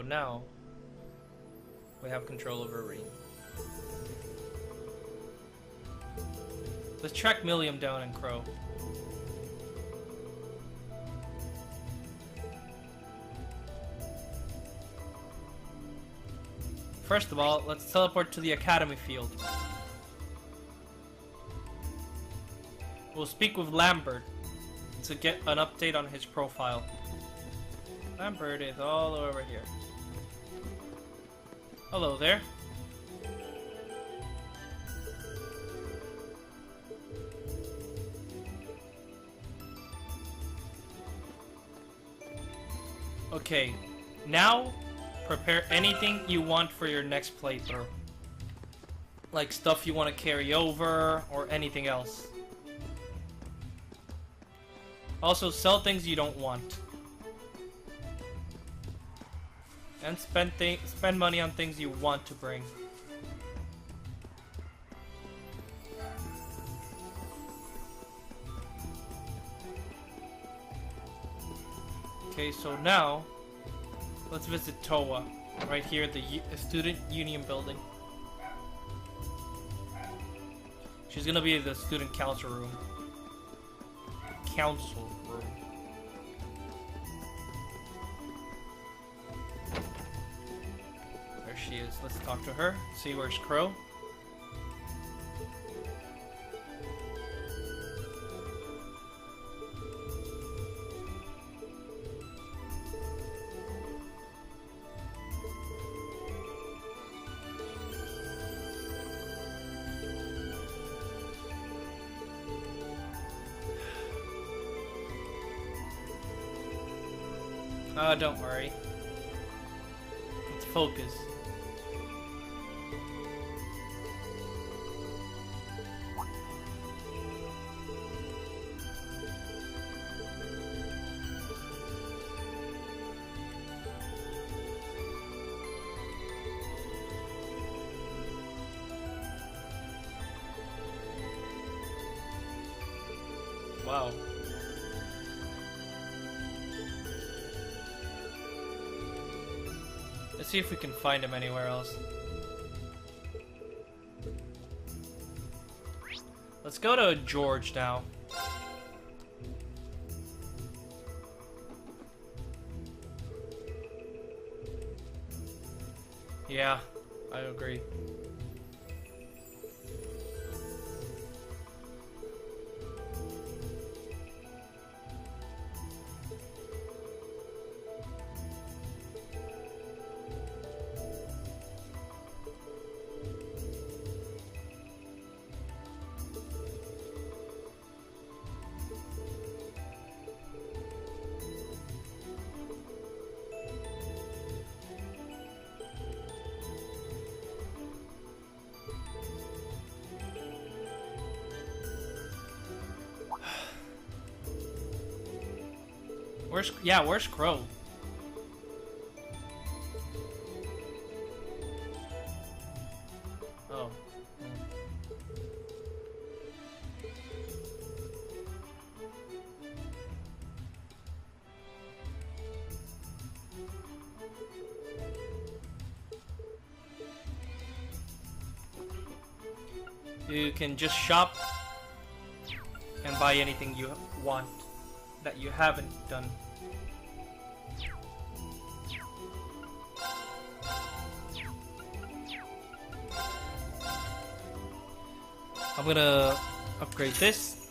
So now we have control over Reem. Let's track Milliam down and Crow. First of all, let's teleport to the Academy field. We'll speak with Lambert to get an update on his profile. Lambert is all over here. Hello there. Okay, now prepare anything you want for your next playthrough. Like stuff you want to carry over or anything else. Also, sell things you don't want. And spend money on things you want to bring. Okay, so now let's visit Toa, right here at the Student Union building. She's gonna be in the student council room. Council room. There she is. Let's talk to her. See where's Crow. Don't worry. Let's focus. Wow. Let's see if we can find him anywhere else. Let's go to George now. Yeah, I agree. Where's Crow? Oh. You can just shop and buy anything you want that you haven't done. I'm gonna upgrade this,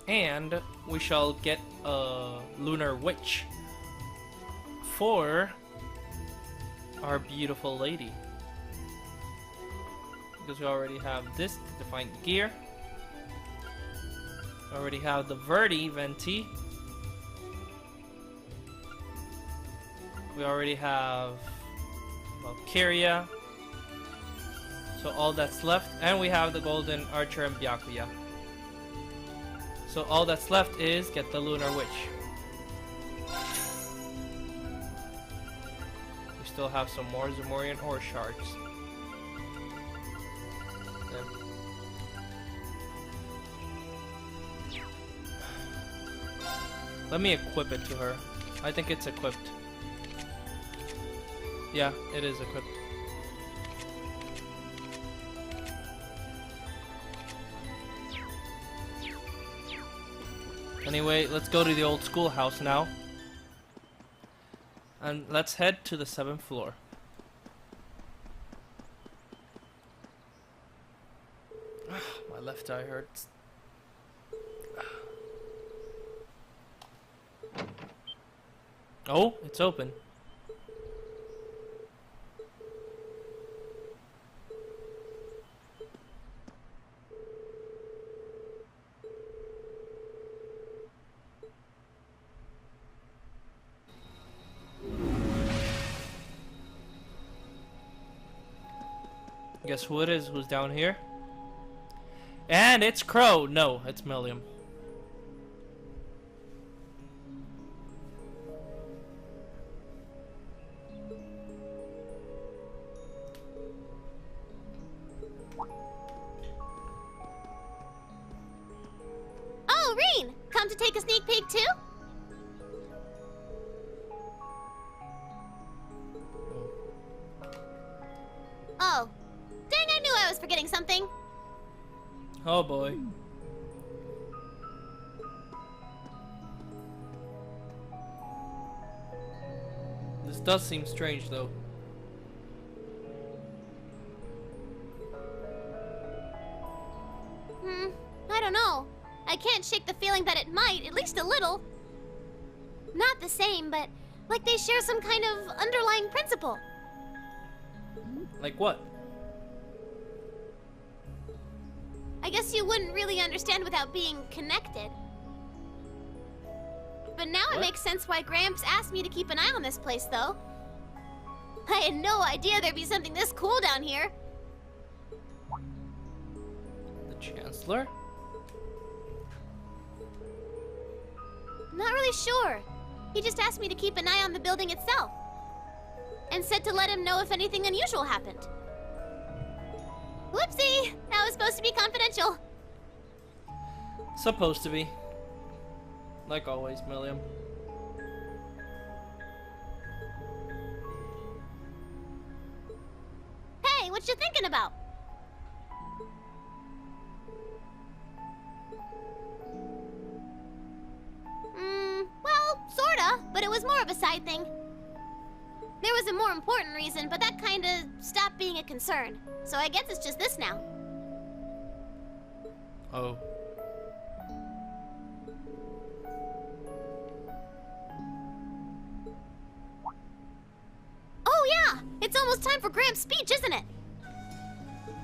and we shall get a lunar witch for our beautiful lady, because we already have this defined gear. We already have the Verdi Venti. We already have Valkyria. So all that's left, and we have the Golden Archer and Byakuya. So all that's left is get the Lunar Witch. We still have some more Zamorian ore shards. Let me equip it to her. I think it's equipped. Yeah, it is equipped. Anyway, let's go to the old schoolhouse now. And let's head to the 7th floor. My left eye hurts. Oh, it's open. Guess who it is who's down here? And it's Crow. No, it's Milliam. Oh, Reen! Come to take a sneak peek too? Oh. Dang, I knew I was forgetting something. Oh boy. This does seem strange though. I don't know. I can't shake the feeling that it might, at least a little. Not the same, but like they share some kind of underlying principle. Like what? I guess you wouldn't really understand without being connected. But now it makes sense why Gramps asked me to keep an eye on this place, though. I had no idea there'd be something this cool down here. The Chancellor? Not really sure. He just asked me to keep an eye on the building itself. And said to let him know if anything unusual happened. Whoopsie! That was supposed to be confidential. Supposed to be. Like always, Milliam. Hey, what you thinking about? Well, sorta, but it was more of a side thing. There was a more important reason, but that kinda stopped being a concern. So I guess it's just this now. Oh. Oh yeah! It's almost time for Gramps' speech, isn't it?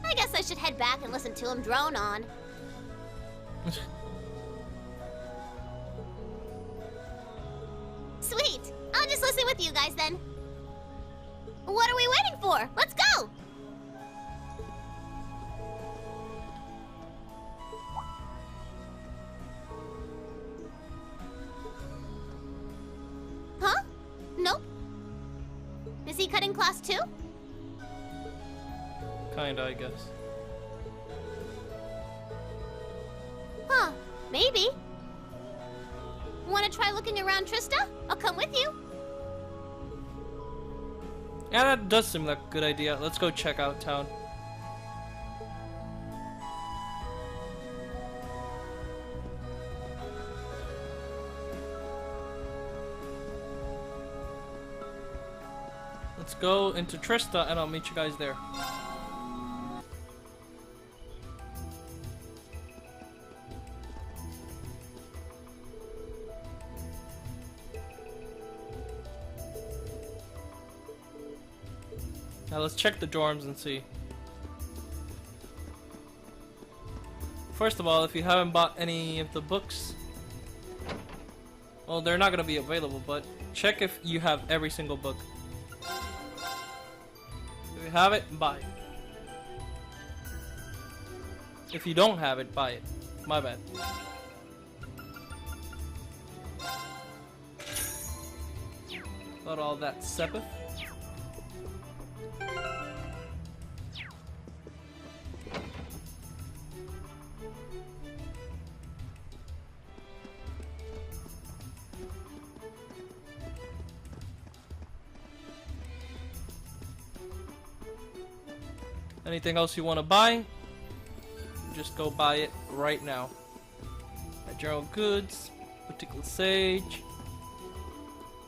I guess I should head back and listen to him drone on. Sweet! I'll just listen with you guys then. What are we waiting for? Let's go! Huh? Nope. Is he cutting class too? Kinda, I guess. Huh, maybe. Wanna try looking around, Trista? I'll come with you. Yeah, that does seem like a good idea. Let's go check out town. Let's go into Trista and I'll meet you guys there. Now let's check the dorms and see. First of all, if you haven't bought any of the books, well, they're not going to be available, but check if you have every single book. If you have it, buy it. If you don't have it, buy it. My bad. Got all that Sepith. Anything else you want to buy? Just go buy it right now. At General Goods, Particular Sage,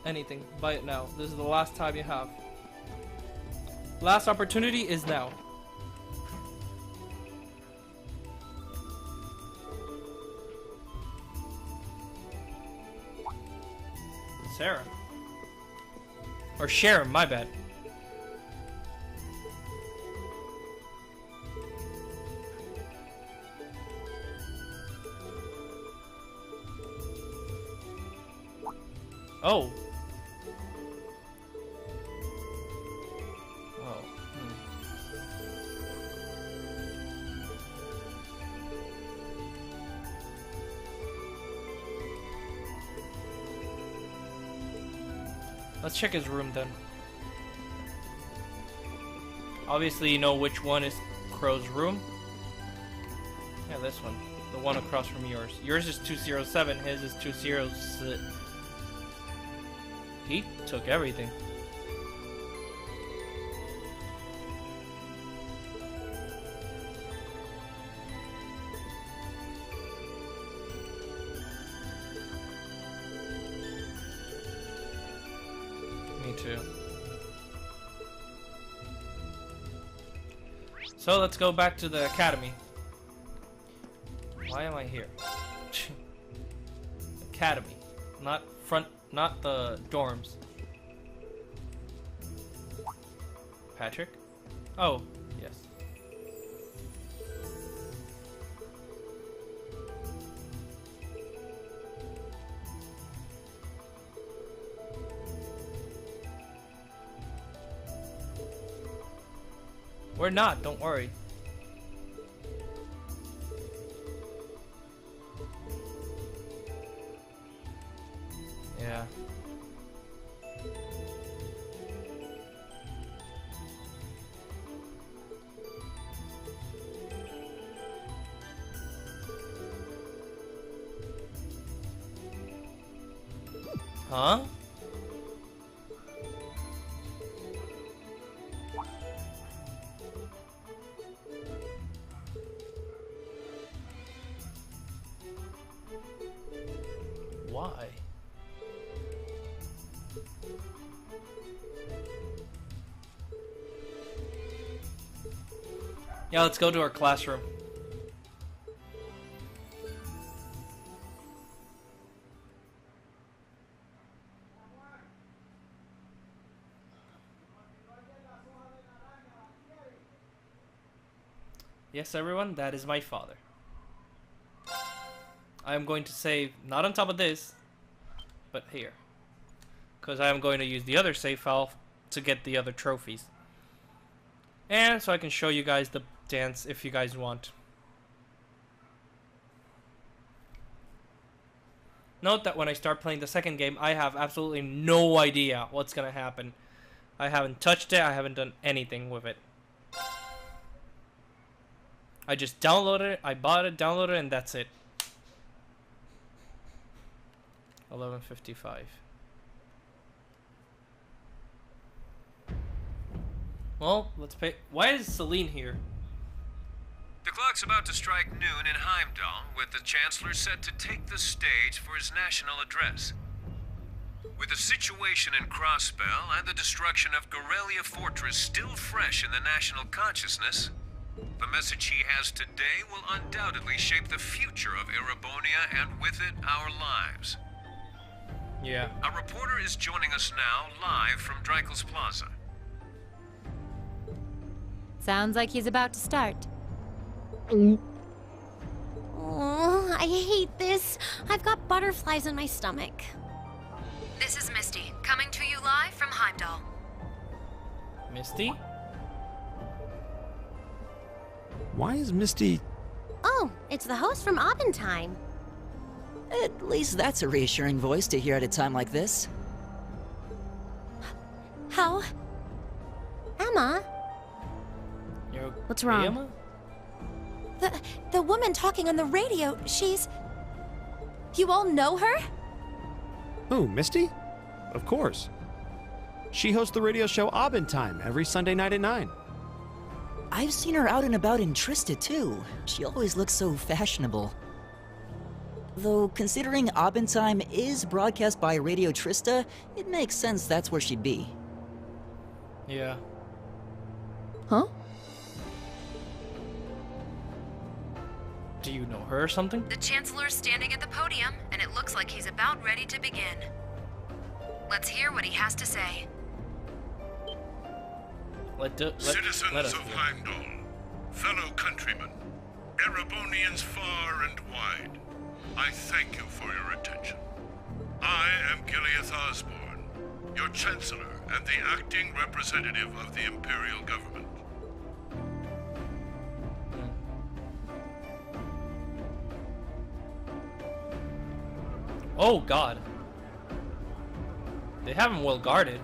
anything, buy it now. This is the last time you have. Last opportunity is now. Sarah. Or Sharon, my bad. Oh. Oh. Let's check his room then. Obviously you know which one is Crow's room. Yeah, this one. The one across from yours. Yours is 207, his is 206. He took everything. Me too. So let's go back to the academy. Why am I here? Academy, not front. Not the dorms. Patrick? Oh, yes. We're not, don't worry. Yeah. Huh? Why? Yeah, let's go to our classroom. Yes, everyone, that is my father. I am going to save, not on top of this, but here. Because I am going to use the other save file to get the other trophies. And so I can show you guys the dance if you guys want. Note that when I start playing the second game, I have absolutely no idea what's going to happen. I haven't touched it, I haven't done anything with it. I just downloaded it, I bought it, downloaded it, and that's it. 11:55. Well, let's pay. Why is Celine here? The clock's about to strike noon in Heimdall, with the Chancellor set to take the stage for his national address. With the situation in Crossbell and the destruction of Gorelia Fortress still fresh in the national consciousness, the message he has today will undoubtedly shape the future of Erebonia and with it, our lives. Yeah. A reporter is joining us now, live from Dreikel's Plaza. Sounds like he's about to start. Oh, I hate this. I've got butterflies in my stomach. This is Misty, coming to you live from Heimdall. Misty? Why is Misty... Oh, it's the host from Abendheim. At least that's a reassuring voice to hear at a time like this. How? Emma? What's wrong? Emma? The woman talking on the radio, she's... You all know her? Who, Misty? Of course. She hosts the radio show Abendheim every Sunday night at 9. I've seen her out and about in Trista too. She always looks so fashionable. Though, considering Abentime is broadcast by Radio Trista, it makes sense that's where she'd be. Yeah. Huh? Do you know her or something? The Chancellor's standing at the podium, and it looks like he's about ready to begin. Let's hear what he has to say. Citizens let us of Heimdall, fellow countrymen, Erebonians far and wide, I thank you for your attention. I am Gileath Osborne, your Chancellor and the acting representative of the Imperial Government. Oh God. They have him well guarded.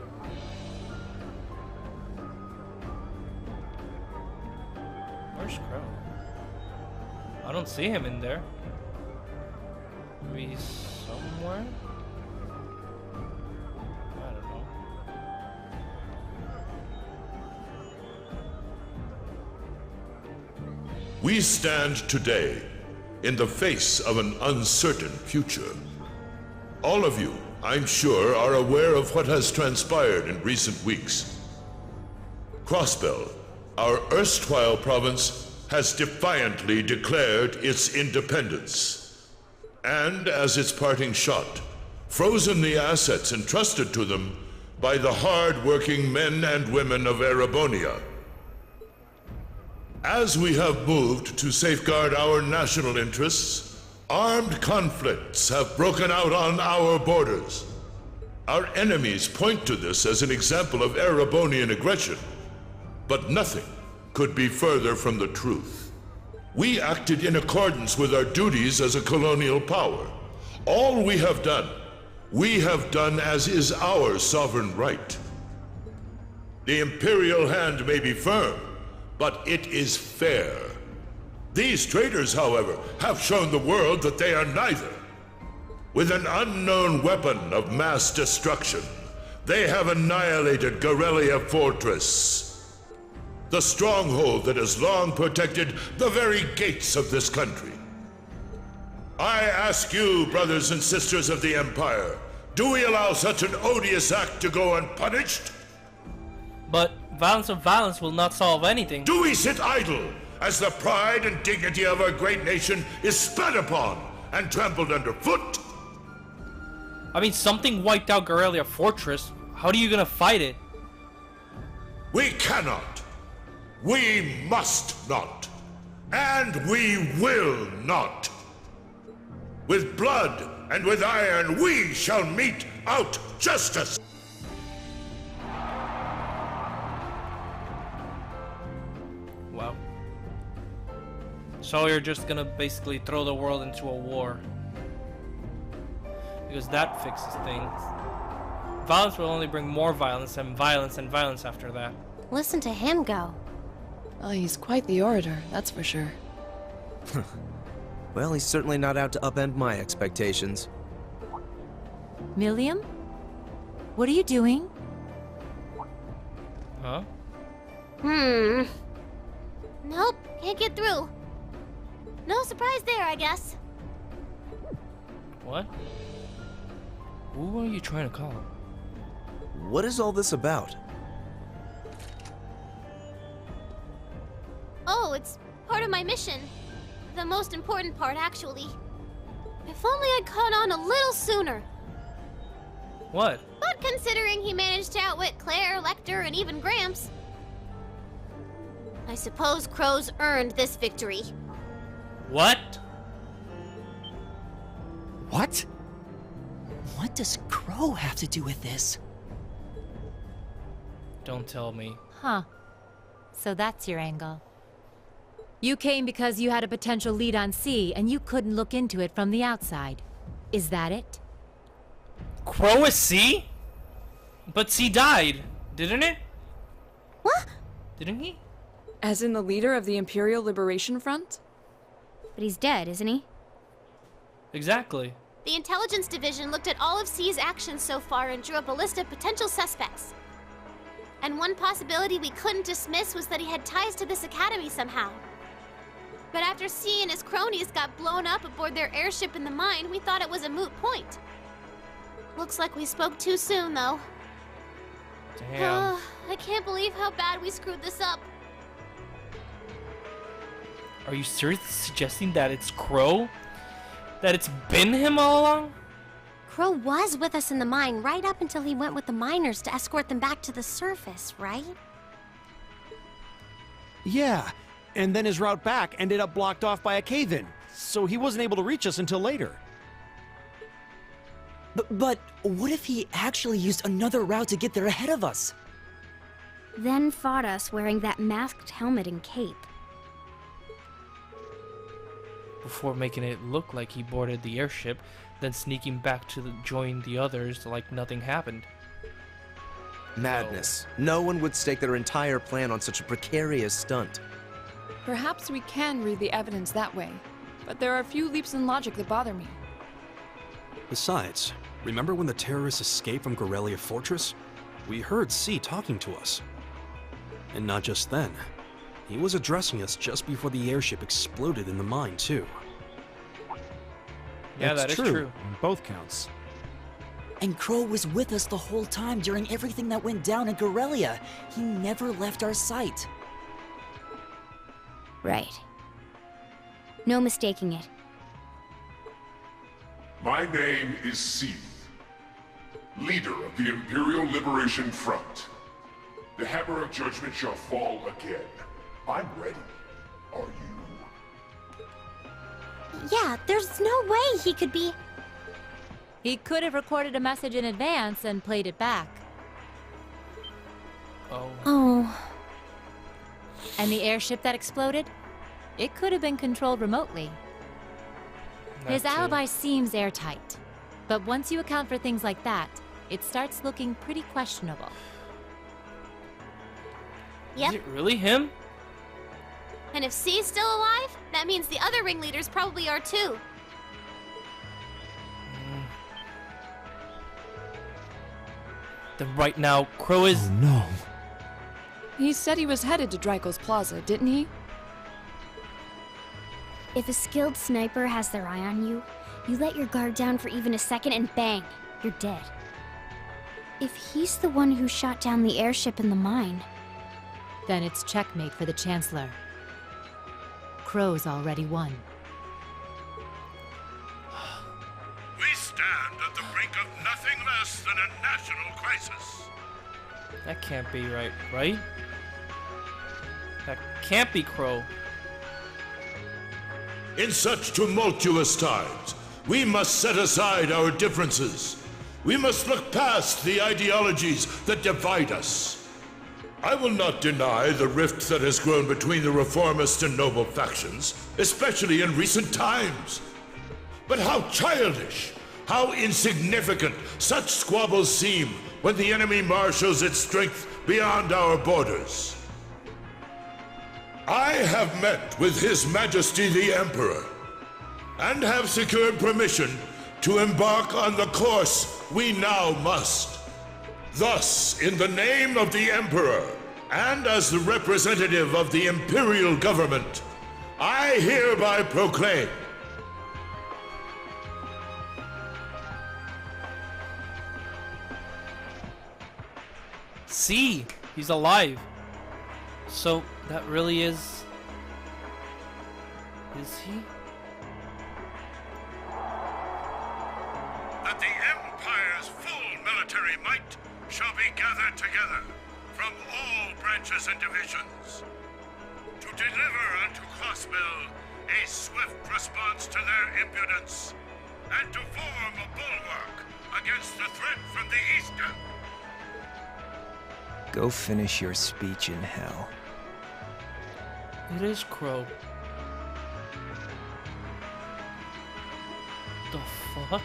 Where's Crow? I don't see him in there. Maybe he's somewhere? I don't know. We stand today in the face of an uncertain future. All of you, I'm sure, are aware of what has transpired in recent weeks. Crossbell, our erstwhile province, has defiantly declared its independence. And as its parting shot, frozen the assets entrusted to them by the hard-working men and women of Erebonia. As we have moved to safeguard our national interess, armed conflicts have broken out on our borders. Our enemies point to this as an example of Erebonian aggression, but nothing could be further from the truth. We acted in accordance with our duties as a colonial power. All we have done as is our sovereign right. The Imperial hand may be firm, but it is fair. These traitors, however, have shown the world that they are neither. With an unknown weapon of mass destruction, they have annihilated Garrelia Fortress, the stronghold that has long protected the very gates of this country. I ask you, brothers and sisters of the Empire, do we allow such an odious act to go unpunished? But violence of violence will not solve anything. Do we sit idle as the pride and dignity of our great nation is spat upon and trampled underfoot? I mean, something wiped out Garrelia Fortress. How are you gonna fight it? We cannot. We must not. And we will not. With blood and with iron, we shall mete out justice. Wow. So you're just gonna basically throw the world into a war. Because that fixes things. Violence will only bring more violence and violence after that. Listen to him go. Oh, he's quite the orator, that's for sure. Well, he's certainly not out to upend my expectations. Milliam? What are you doing? Huh? Nope, can't get through. No surprise there, I guess. What? Who are you trying to call? What is all this about? Oh, it's part of my mission. The most important part, actually. If only I'd caught on a little sooner. What? But considering he managed to outwit Claire, Lecter, and even Gramps, I suppose Crow's earned this victory. What? What? What does Crow have to do with this? Don't tell me. Huh. So that's your angle. You came because you had a potential lead on C, and you couldn't look into it from the outside. Is that it? Crow is C? But C died, didn't it? What? Didn't he? As in the leader of the Imperial Liberation Front? But he's dead, isn't he? Exactly. The Intelligence Division looked at all of C's actions so far and drew up a list of potential suspects. And one possibility we couldn't dismiss was that he had ties to this academy somehow. But after seeing his cronies got blown up aboard their airship in the mine, we thought it was a moot point. Looks like we spoke too soon, though. Damn. I can't believe how bad we screwed this up. Are you seriously suggesting that it's Crow? That it's been him all along? Crow was with us in the mine right up until he went with the miners to escort them back to the surface, right? Yeah, and then his route back ended up blocked off by a cave-in, so he wasn't able to reach us until later. But what if he actually used another route to get there ahead of us? Then fought us wearing that masked helmet and cape. Before making it look like he boarded the airship, then sneaking back to join the others like nothing happened. Madness. No one would stake their entire plan on such a precarious stunt. Perhaps we can read the evidence that way, but there are a few leaps in logic that bother me. Besides, remember when the terrorists escaped from Gorelia Fortress? We heard C talking to us. And not just then. He was addressing us just before the airship exploded in the mine, too. Yeah, that is true. On both counts. And Crow was with us the whole time during everything that went down in Gorelia. He never left our sight. Right. No mistaking it. My name is Seath, leader of the Imperial Liberation Front. The hammer of judgment shall fall again. I'm ready. Are you? Yeah, there's no way he could be... He could have recorded a message in advance and played it back. Oh. And the airship that exploded? It could have been controlled remotely. His alibi seems airtight. But once you account for things like that, it starts looking pretty questionable. Yep. Is it really him? And if C's still alive, that means the other ringleaders probably are too. Then right now, Crow is... Oh, no. He said he was headed to Drykel's Plaza, didn't he? If a skilled sniper has their eye on you, you let your guard down for even a second and bang, you're dead. If he's the one who shot down the airship in the mine... Then it's checkmate for the Chancellor. Crow's already won. We stand at the brink of nothing less than a national crisis. That can't be right? That can't be Crow. In such tumultuous times, we must set aside our differences. We must look past the ideologies that divide us. I will not deny the rift that has grown between the reformist and noble factions, especially in recent times. But how childish, how insignificant such squabbles seem when the enemy marshals its strength beyond our borders. I have met with His Majesty the Emperor, and have secured permission to embark on the course we now must. Thus, in the name of the Emperor, and as the representative of the Imperial Government, I hereby proclaim... See, he's alive. So, that really is... Is he? that the Empire's full military might shall be gathered together from all branches and divisions to deliver unto Crossbell a swift response to their impudence and to form a bulwark against the threat from the eastern. Go finish your speech in hell. It is Crow. The fuck?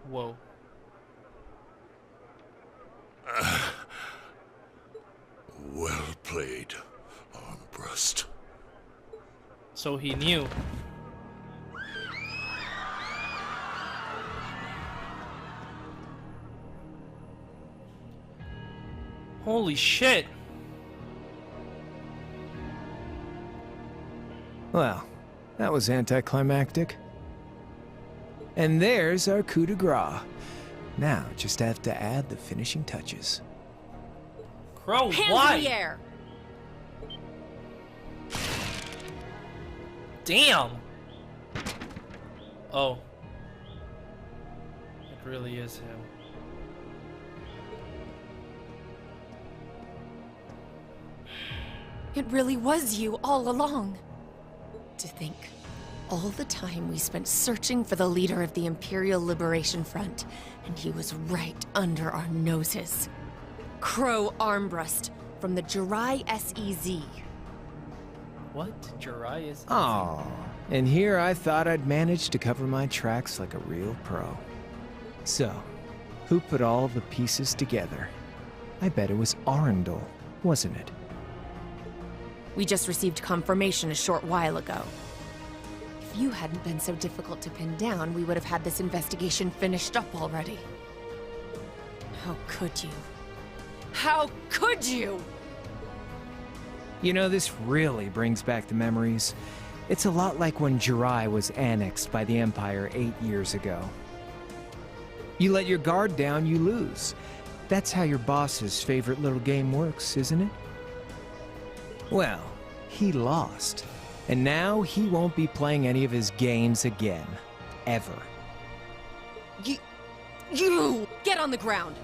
Whoa. Well played, Armbrust. so he knew. Holy shit. Well, that was anticlimactic. And there's our coup de grace. Now, just have to add the finishing touches. Crow, Hands why? in the air. Damn. Oh. It really is him. It really was you all along. To think, all the time we spent searching for the leader of the Imperial Liberation Front, and he was right under our noses. Crow Armbrust from the Jirai SEZ. What? Jirai is... Oh, and here I thought I'd managed to cover my tracks like a real pro. So, who put all the pieces together? I bet it was Arundel, wasn't it? We just received confirmation a short while ago. If you hadn't been so difficult to pin down, we would have had this investigation finished up already. How could you? How could you? You know, this really brings back the memories. It's a lot like when Jirai was annexed by the Empire 8 years ago. You let your guard down, you lose. That's how your boss's favorite little game works, isn't it? Well, he lost. And now he won't be playing any of his games again. Ever. You! Get on the ground!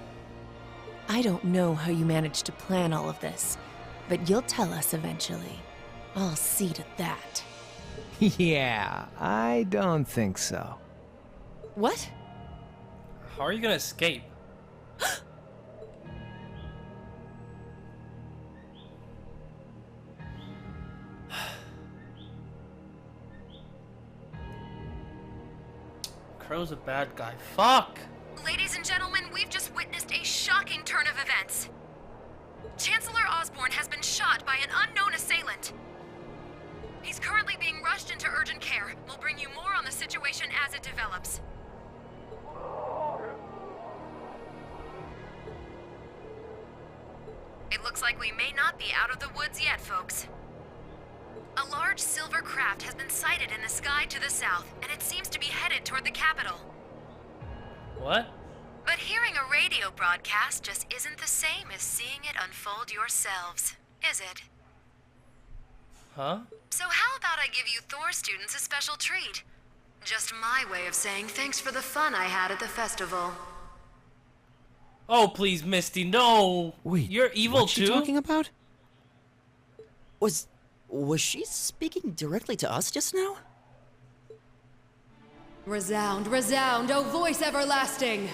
I don't know how you managed to plan all of this, but you'll tell us eventually. I'll see to that. Yeah, I don't think so. What? How are you gonna escape? Crow's a bad guy. Fuck! Ladies and gentlemen, we've just witnessed a shocking turn of events. Chancellor Osborne has been shot by an unknown assailant. He's currently being rushed into urgent care. We'll bring you more on the situation as it develops. It looks like we may not be out of the woods yet, folks. A large silver craft has been sighted in the sky to the south, and it seems to be headed toward the capital. What? But hearing a radio broadcast just isn't the same as seeing it unfold yourselves, is it? Huh? So how about I give you Thor students a special treat? Just my way of saying thanks for the fun I had at the festival. Oh, please, Misty, no! Wait, you're evil what's too? she talking about? Was she speaking directly to us just now? Resound, resound, O voice everlasting!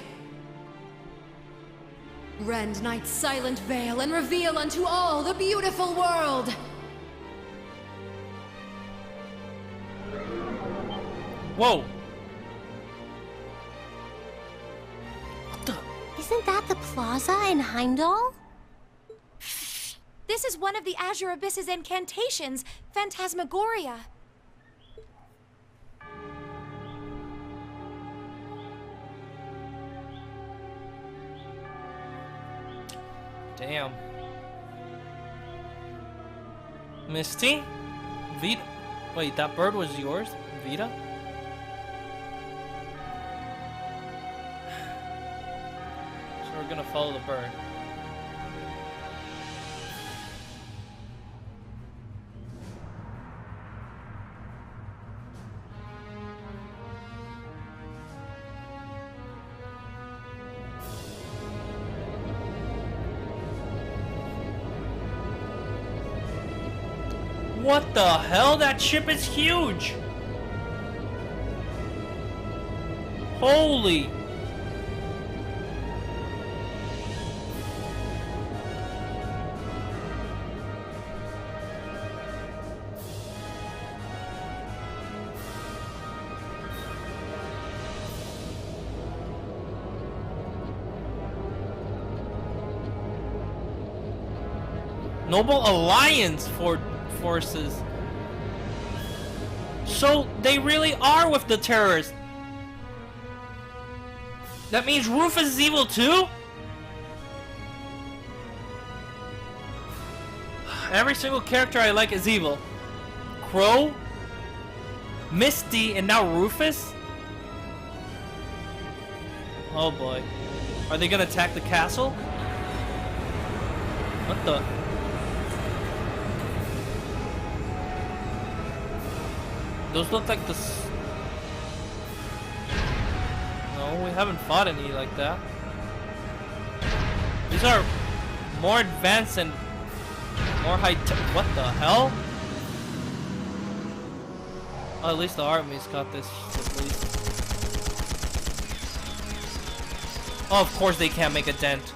Rend night's silent veil and reveal unto all the beautiful world! Whoa! Isn't that the plaza in Heimdall? This is one of the Azure Abyss's incantations, Phantasmagoria. Damn. Misty? Vita? Wait, that bird was yours? Vita? So we're gonna follow the bird. What the hell? That ship is huge! Holy! Noble Alliance forces. So they really are with the terrorists. That means Rufus is evil too? Every single character I like is evil. Crow, Misty, and now Rufus? Oh boy. Are they gonna attack the castle? What the? Those look like the... No, we haven't fought any like that. These are more advanced and more high-tech. What the hell? Oh, at least the army's got this, at least. Oh, of course they can't make a dent.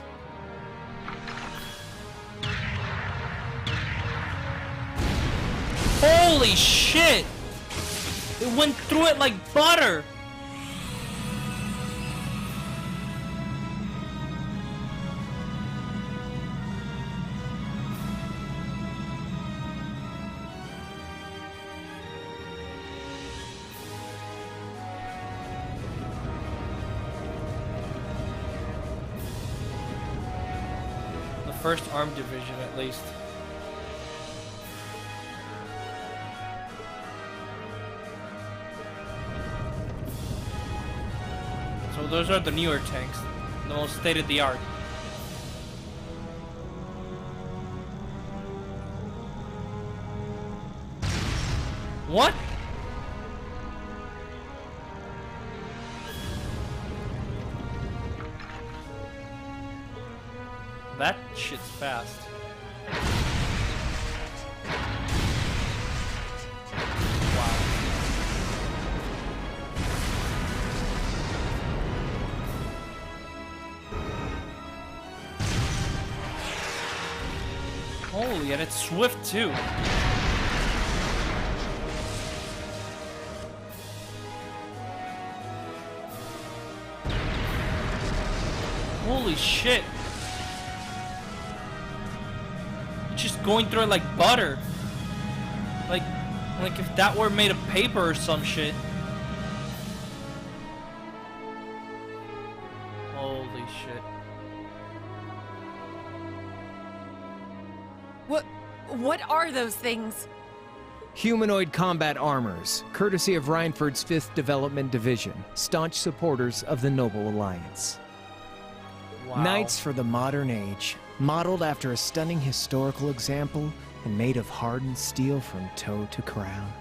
Holy shit! It went through it like butter! First armed division, at least. So those are the newer tanks, the most state-of-the-art. What? That shit's fast. Wow. Holy, and it's swift too. Holy shit. Just going through it like butter. Like if that were made of paper or some shit. Holy shit. What are those things? Humanoid combat armors, courtesy of Reinford's 5th Development Division, staunch supporters of the Noble Alliance. Wow. Knights for the modern age, modeled after a stunning historical example and made of hardened steel from toe to crown.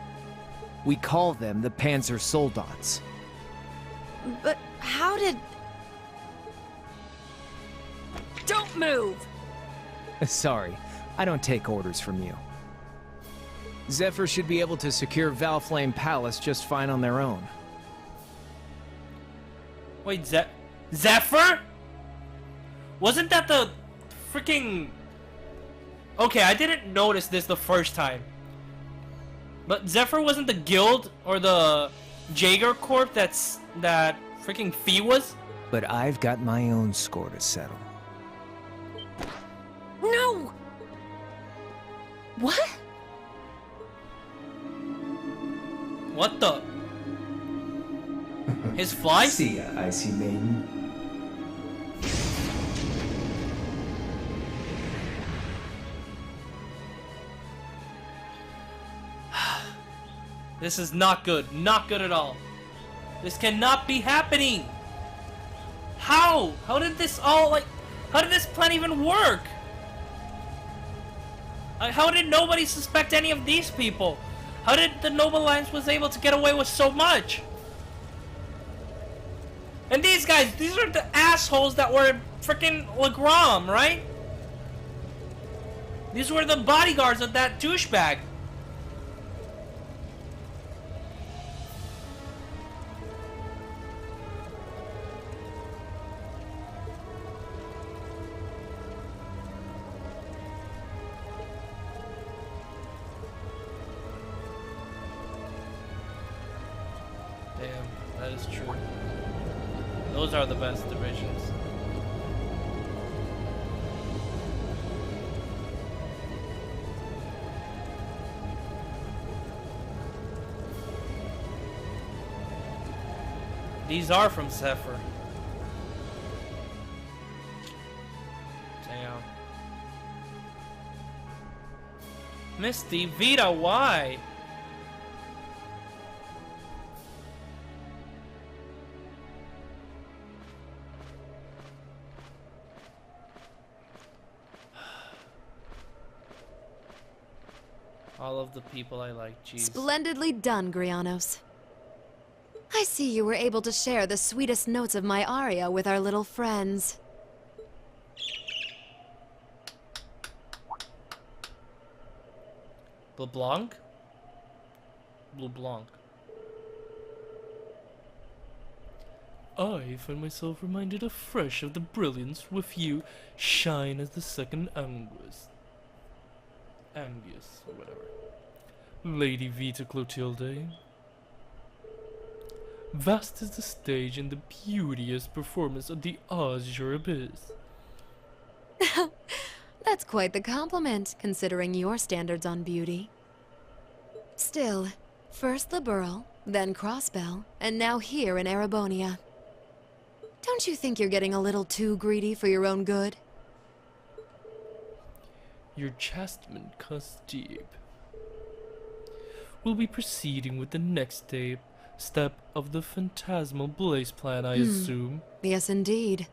We call them the Panzer Soldats. But how did... Don't move! Sorry, I don't take orders from you. Zephyr should be able to secure Valflame Palace just fine on their own. Wait, Zephyr? Wasn't that the freaking... Okay, I didn't notice this the first time. But Zephyr wasn't the guild or the Jaeger Corp that freaking Fee was? But I've got my own score to settle. No! What? What the? His fly? See ya, Icy Maiden. This is not good. Not good at all. This cannot be happening. How? How did this all, like... How did this plan even work? How did nobody suspect any of these people? How did the Noble Alliance was able to get away with so much? And these guys, these are the assholes that were freaking Legrom, right? These were the bodyguards of that douchebag. Damn, that is true. Those are the best divisions. These are from Zephyr. Damn. Misty, Vita, why? All of the people I like, jeez. Splendidly done, Grianos. I see you were able to share the sweetest notes of my aria with our little friends. LeBlanc? LeBlanc. I find myself reminded afresh of the brilliance with you shine as the second Angus, or whatever. Lady Vita Clotilde. Vast is the stage and the beauteous performance of the Azure Abyss. That's quite the compliment, considering your standards on beauty. Still, first the Burl, then Crossbell, and now here in Erebonia. Don't you think you're getting a little too greedy for your own good? Your chastisement cuts deep. We'll be proceeding with the next step of the phantasmal blaze plan, I assume. Yes, indeed.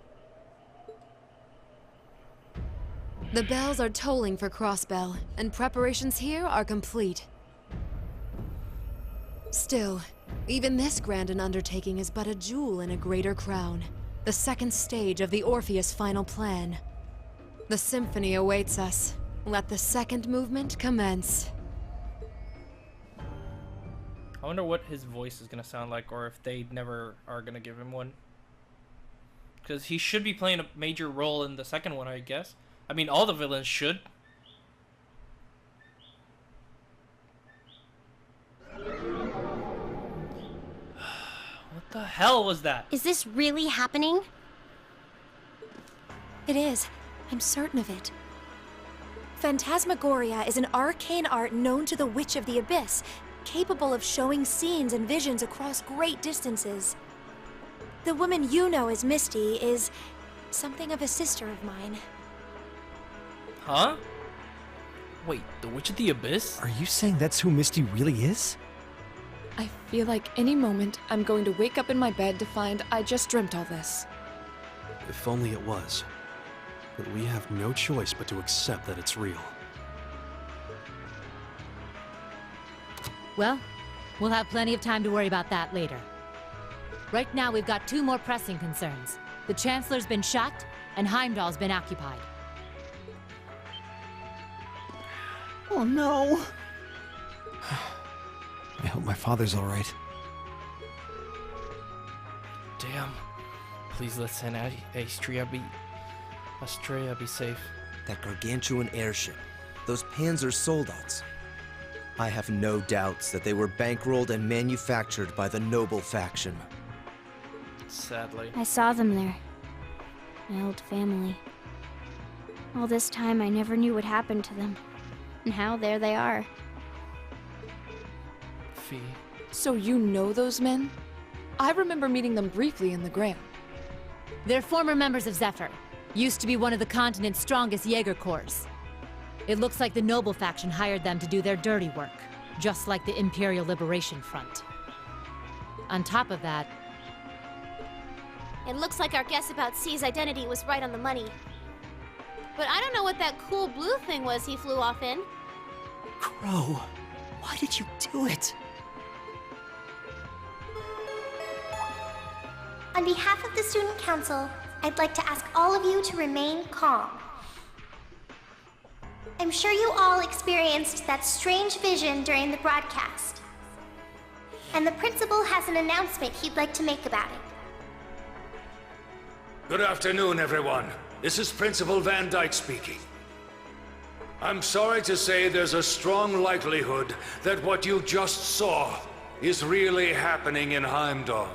The bells are tolling for Crossbell, and preparations here are complete. Still, even this grand an undertaking is but a jewel in a greater crown. The second stage of the Orpheus final plan. The symphony awaits us. Let the second movement commence. I wonder what his voice is gonna sound like, or if they never are gonna give him one. Because he should be playing a major role in the second one, I guess. I mean, all the villains should. What the hell was that? Is this really happening? It is. I'm certain of it. Phantasmagoria is an arcane art known to the Witch of the Abyss, capable of showing scenes and visions across great distances. The woman you know as Misty is something of a sister of mine. Huh? Wait, the Witch of the Abyss? Are you saying that's who Misty really is? I feel like any moment I'm going to wake up in my bed to find I just dreamt all this. If only it was. But we have no choice but to accept that it's real. Well, we'll have plenty of time to worry about that later. Right now, we've got two more pressing concerns. The Chancellor's been shot, and Heimdall's been occupied. Oh no! I hope my father's alright. Damn. Please let San Astrea be safe. That gargantuan airship. Those Panzer soldats. I have no doubts that they were bankrolled and manufactured by the noble faction. Sadly. I saw them there. My old family. All this time I never knew what happened to them. And now there they are. Fee. So you know those men? I remember meeting them briefly in the Grail. They're former members of Zephyr. Used to be one of the continent's strongest Jaeger Corps. It looks like the Noble faction hired them to do their dirty work, just like the Imperial Liberation Front. On top of that... It looks like our guess about C's identity was right on the money. But I don't know what that cool blue thing was he flew off in. Crow, why did you do it? On behalf of the Student Council, I'd like to ask all of you to remain calm. I'm sure you all experienced that strange vision during the broadcast. And the principal has an announcement he'd like to make about it. Good afternoon, everyone. This is Principal Van Dyke speaking. I'm sorry to say there's a strong likelihood that what you just saw is really happening in Heimdall.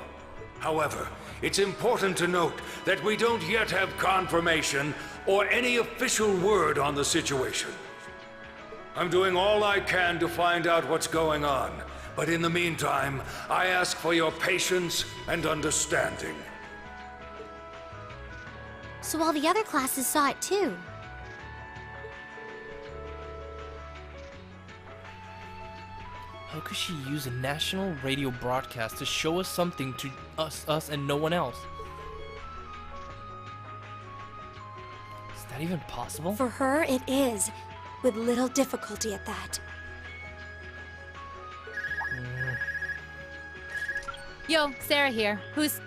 However, it's important to note that we don't yet have confirmation or any official word on the situation. I'm doing all I can to find out what's going on, But in the meantime, I ask for your patience and understanding. So all the other classes saw it too. How could she use a national radio broadcast to show us something to us and no one else? Is that even possible? For her, it is. With little difficulty at that. Yo, Sarah here. Who's...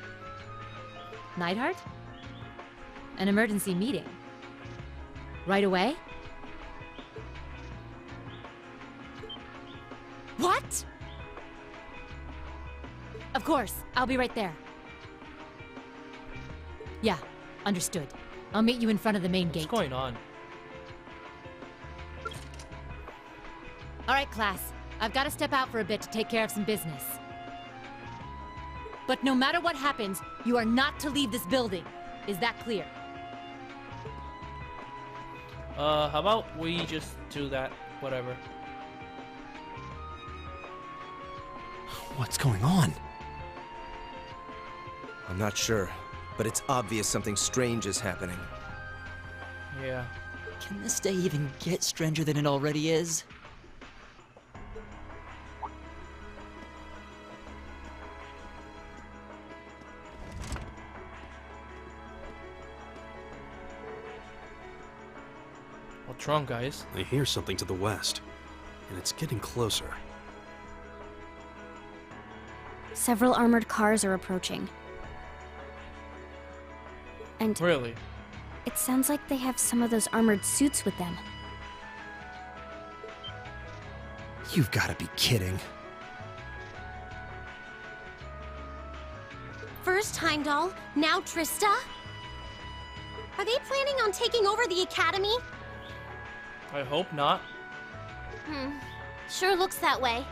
Neidhart? An emergency meeting. Right away? What? Of course, I'll be right there. Yeah, understood. I'll meet you in front of the main gate. What's going on? Alright, class. I've got to step out for a bit to take care of some business. But no matter what happens, you are not to leave this building. Is that clear? How about we just do that? Whatever. What's going on? I'm not sure, but it's obvious something strange is happening. Yeah. Can this day even get stranger than it already is? What's wrong, guys? I hear something to the west, and it's getting closer. Several armored cars are approaching. And really? It sounds like they have some of those armored suits with them. You've got to be kidding. First Heimdall, now Trista? Are they planning on taking over the academy? I hope not. Sure looks that way.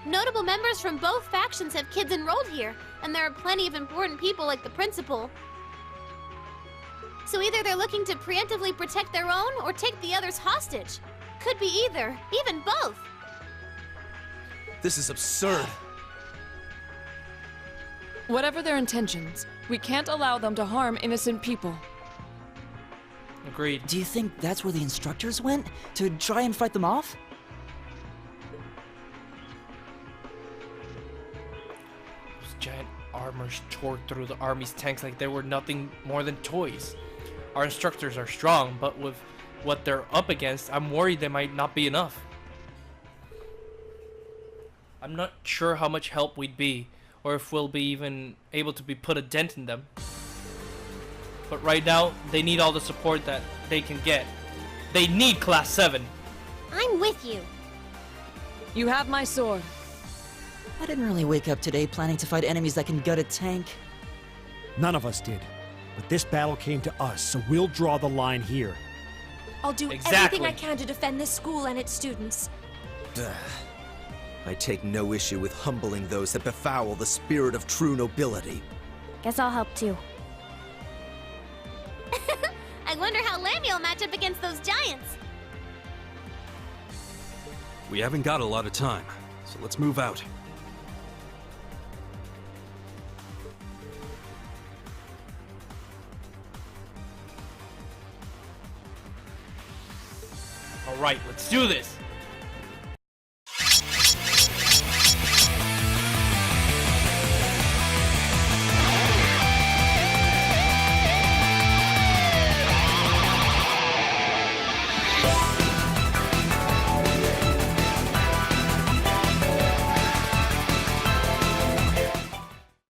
Notable members from both factions have kids enrolled here, and there are plenty of important people like the principal. So either they're looking to preemptively protect their own or take the others hostage. Could be either, even both. This is absurd. Whatever their intentions, we can't allow them to harm innocent people. Agreed. Do you think that's where the instructors went? To try and fight them off? Those giant armors tore through the army's tanks like they were nothing more than toys. Our instructors are strong, but with what they're up against, I'm worried they might not be enough. I'm not sure how much help we'd be, or if we'll be even able to put a dent in them. But right now, they need all the support that they can get. They need Class 7. I'm with you. You have my sword. I didn't really wake up today planning to fight enemies that can gut a tank. None of us did. But this battle came to us, so we'll draw the line here. I'll do Exactly. everything I can to defend this school and its students. I take no issue with humbling those that befoul the spirit of true nobility. Guess I'll help too. I wonder how Lammy will match up against those giants. We haven't got a lot of time, so let's move out. Alright, let's do this.